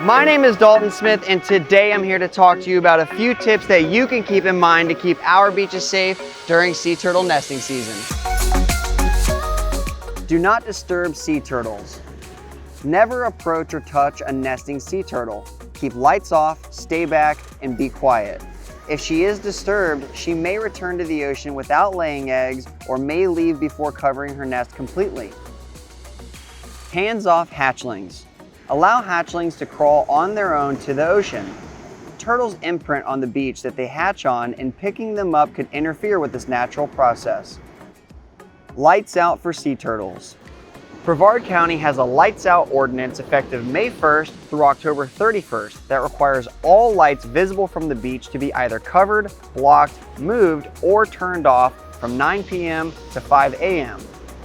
My name is Dalton Smith, and today I'm here to talk to you about a few tips that you can keep in mind to keep our beaches safe during sea turtle nesting season. Do not disturb sea turtles. Never approach or touch a nesting sea turtle. Keep lights off, stay back, and be quiet. If she is disturbed, she may return to the ocean without laying eggs or may leave before covering her nest completely. Hands-off hatchlings. Allow hatchlings to crawl on their own to the ocean. Turtles imprint on the beach that they hatch on, and picking them up could interfere with this natural process. Lights out for sea turtles. Brevard County has a lights out ordinance effective May 1st through October 31st that requires all lights visible from the beach to be either covered, blocked, moved, or turned off from 9 p.m. to 5 a.m.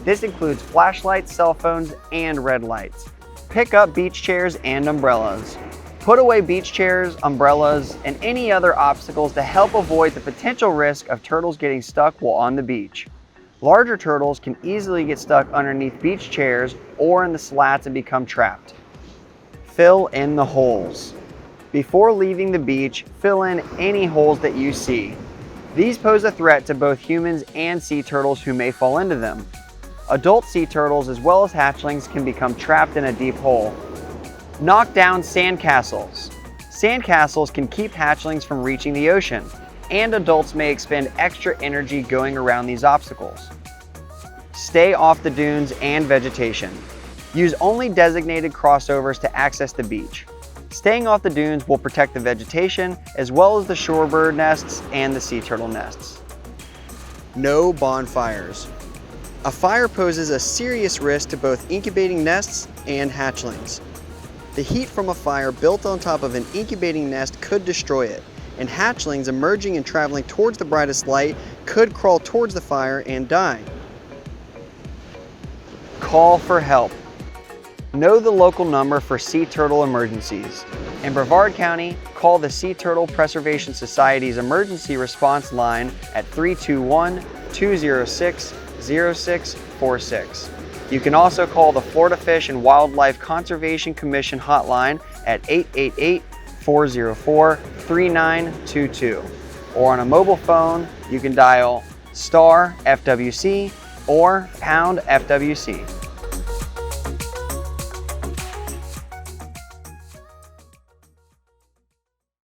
This includes flashlights, cell phones, and red lights. Pick up beach chairs and umbrellas. Put away beach chairs, umbrellas, and any other obstacles to help avoid the potential risk of turtles getting stuck while on the beach. Larger turtles can easily get stuck underneath beach chairs or in the slats and become trapped. Fill in the holes. Before leaving the beach, fill in any holes that you see. These pose a threat to both humans and sea turtles who may fall into them. Adult sea turtles as well as hatchlings can become trapped in a deep hole. Knock down sandcastles. Sandcastles can keep hatchlings from reaching the ocean, and adults may expend extra energy going around these obstacles. Stay off the dunes and vegetation. Use only designated crossovers to access the beach. Staying off the dunes will protect the vegetation as well as the shorebird nests and the sea turtle nests. No bonfires. A fire poses a serious risk to both incubating nests and hatchlings. The heat from a fire built on top of an incubating nest could destroy it, and hatchlings emerging and traveling towards the brightest light could crawl towards the fire and die. Call for help. Know the local number for sea turtle emergencies. In Brevard County, call the Sea Turtle Preservation Society's emergency response line at 321-206-0646. You can also call the Florida Fish and Wildlife Conservation Commission hotline at 888-404-3922. Or on a mobile phone, you can dial *FWC or #FWC.